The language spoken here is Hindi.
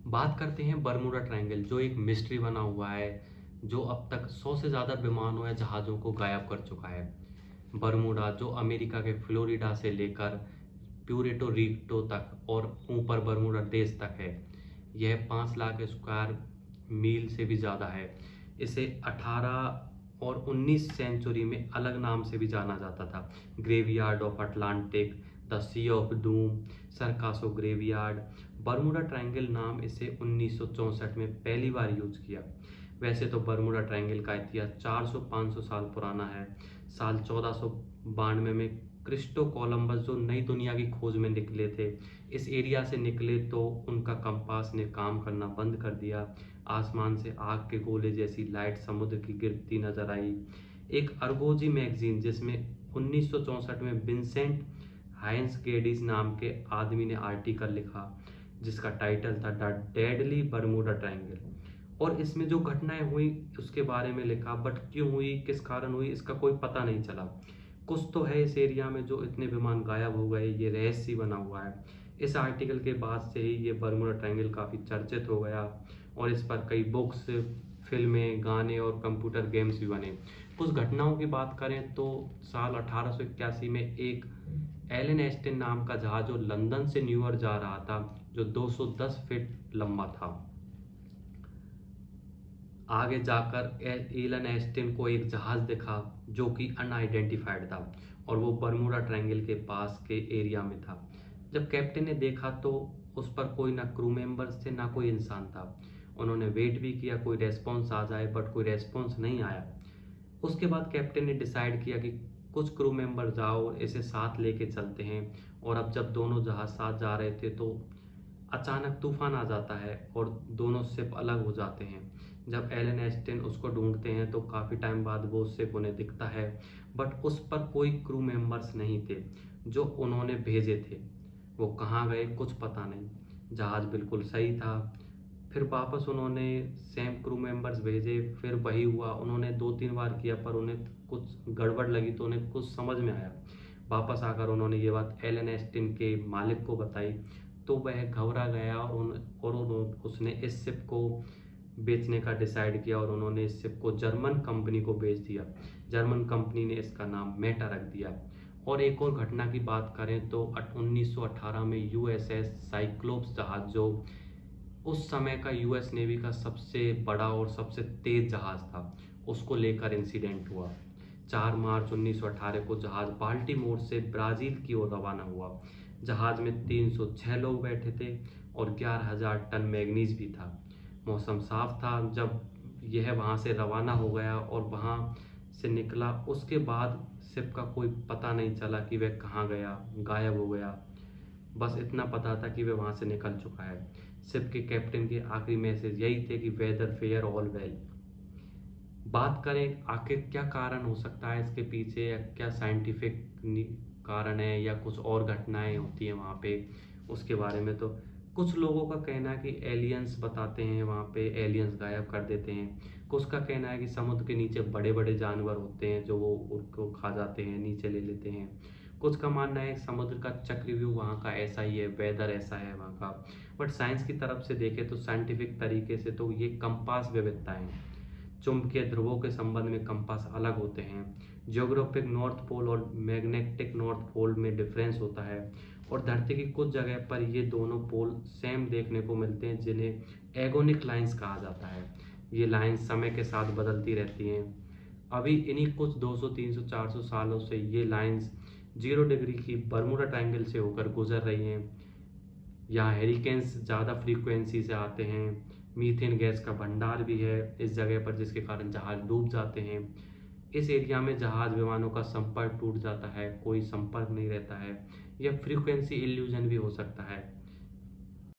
बात करते हैं बरमूडा ट्रायंगल, जो एक मिस्ट्री बना हुआ है, जो अब तक 100 से ज़्यादा विमानों या जहाज़ों को गायब कर चुका है। बरमूडा जो अमेरिका के फ्लोरिडा से लेकर प्यूर्टो रिको तक और ऊपर बरमूडा देश तक है। यह 5 लाख स्क्वायर मील से भी ज़्यादा है। इसे 18 और 19 सेंचुरी में अलग नाम से भी जाना जाता था। Graveyard of Atlantic, the sea of doom, Sargasso graveyard. Bermuda triangle नाम इसे 1964 में पहली बार यूज किया। वैसे तो बरमूडा ट्रायंगल का इतिहास 400-500 साल पुराना है। साल 1492 में क्रिस्टो कोलंबस जो नई दुनिया की खोज में निकले थे, इस एरिया से निकले तो उनका कंपास ने काम करना बंद कर दिया। आसमान से आग के गोले जैसी लाइट समुद्र की गिरती नजर आई। एक अर्गोजी मैगजीन जिसमें 1964 में विंसेंट हाइंस गेडिस नाम के आदमी ने आर्टिकल लिखा, जिसका टाइटल था द डेडली बरमूडा ट्रायंगल, और इसमें जो घटनाएं हुई उसके बारे में लिखा। बट क्यों हुई, किस कारण हुई, इसका कोई पता नहीं चला। कुछ तो है इस एरिया में जो इतने विमान गायब हो गए, ये रहस्य बना हुआ है। इस आर्टिकल के बाद से ही ये बरमूडा ट्रायंगल काफ़ी चर्चित हो गया और इस पर कई बुक्स, फिल्में, गाने और कंप्यूटर गेम्स भी बने। कुछ घटनाओं की बात करें तो साल 1881 में एक एलन एस्टिन नाम का जहाज जो लंदन से न्यूयॉर्क जा रहा था, जो 210 फीट लंबा था। आगे जाकर एलन एस्टिन को एक जहाज दिखा जो कि अनआइडेंटिफाइड था और वो बरमूडा ट्रायंगल के पास के एरिया में था। जब कैप्टन ने देखा तो उस पर कोई ना क्रू मेंबर्स थे ना कोई इंसान था। उन्होंने वेट भी किया कोई रेस्पॉन्स आ जाए, बट कोई रेस्पॉन्स नहीं आया। उसके बाद कैप्टन ने डिसाइड किया कि कुछ क्रू मेंबर जाओ, इसे साथ लेके चलते हैं। और अब जब दोनों जहाज साथ जा रहे थे तो अचानक तूफान आ जाता है और दोनों शिप अलग हो जाते हैं। जब एलन एस्टिन उसको ढूंढते हैं तो काफ़ी टाइम बाद वो शिप उन्हें दिखता है, बट उस पर कोई क्रू मेंबर्स नहीं थे जो उन्होंने भेजे थे। वो कहाँ गए कुछ पता नहीं। जहाज़ बिल्कुल सही था। फिर वापस उन्होंने सेम क्रू मेंबर्स भेजे, फिर वही हुआ। उन्होंने 2-3 बार किया पर उन्हें कुछ गड़बड़ लगी तो उन्हें कुछ समझ में आया। वापस आकर उन्होंने ये बात एलन एस्टिन के मालिक को बताई तो वह घबरा गया और उसने इस शिप को बेचने का डिसाइड किया और उन्होंने इस शिप को जर्मन कंपनी को बेच दिया। जर्मन कंपनी ने इसका नाम मेटा रख दिया। और एक और घटना की बात करें तो 1918 में यूएसएस साइक्लोप्स जहाज, जो उस समय का यूएस नेवी का सबसे बड़ा और सबसे तेज जहाज था, उसको लेकर इंसिडेंट हुआ। 4 मार्च 1918 को जहाज बाल्टीमोर से ब्राज़ील की ओर रवाना हुआ। जहाज में 306 लोग बैठे थे और 11,000 टन मैग्नीज भी था। मौसम साफ था जब यह वहाँ से रवाना हो गया और वहाँ से निकला। उसके बाद शिप का कोई पता नहीं चला कि वह कहाँ गया, गायब हो गया। बस इतना पता था कि वह वहाँ से निकल चुका है। शिप के कैप्टन के आखिरी मैसेज यही थे कि वेदर फेयर ऑल वेल। बात करें आखिर क्या कारण हो सकता है इसके पीछे, या क्या साइंटिफिक कारण है या कुछ और घटनाएं होती हैं वहाँ पे, उसके बारे में तो कुछ लोगों का कहना है कि एलियंस बताते हैं, वहाँ पे एलियंस गायब कर देते हैं। कुछ का कहना है कि समुद्र के नीचे बड़े बड़े जानवर होते हैं जो वो उनको खा जाते हैं, नीचे ले लेते हैं। कुछ का मानना है समुद्र का चक्रव्यूह वहाँ का ऐसा ही है, वेदर ऐसा है वहाँ का। बट साइंस की तरफ से देखें तो साइंटिफिक तरीके से तो ये कंपास विविधताएं। चुंबकीय ध्रुवों के संबंध में कंपास अलग होते हैं। जियोग्राफिक नॉर्थ पोल और मैग्नेटिक नॉर्थ पोल में डिफरेंस होता है। और धरती की कुछ जगह पर ये दोनों पोल सेम देखने को मिलते हैं, जिन्हें एगोनिक लाइंस कहा जाता है। ये लाइंस समय के साथ बदलती रहती हैं। अभी इन्हीं कुछ 200, 300, 400 सालों से ये लाइंस 0 डिग्री की बरमूडा ट्रायंगल से होकर गुजर रही हैं। यहाँ हेरिकेन्स ज़्यादा फ्रीक्वेंसी से आते हैं। मीथेन गैस का भंडार भी है इस जगह पर, जिसके कारण जहाज डूब जाते हैं। इस एरिया में जहाज विमानों का संपर्क टूट जाता है, कोई संपर्क नहीं रहता है। यह फ्रीक्वेंसी इल्यूजन भी हो सकता है।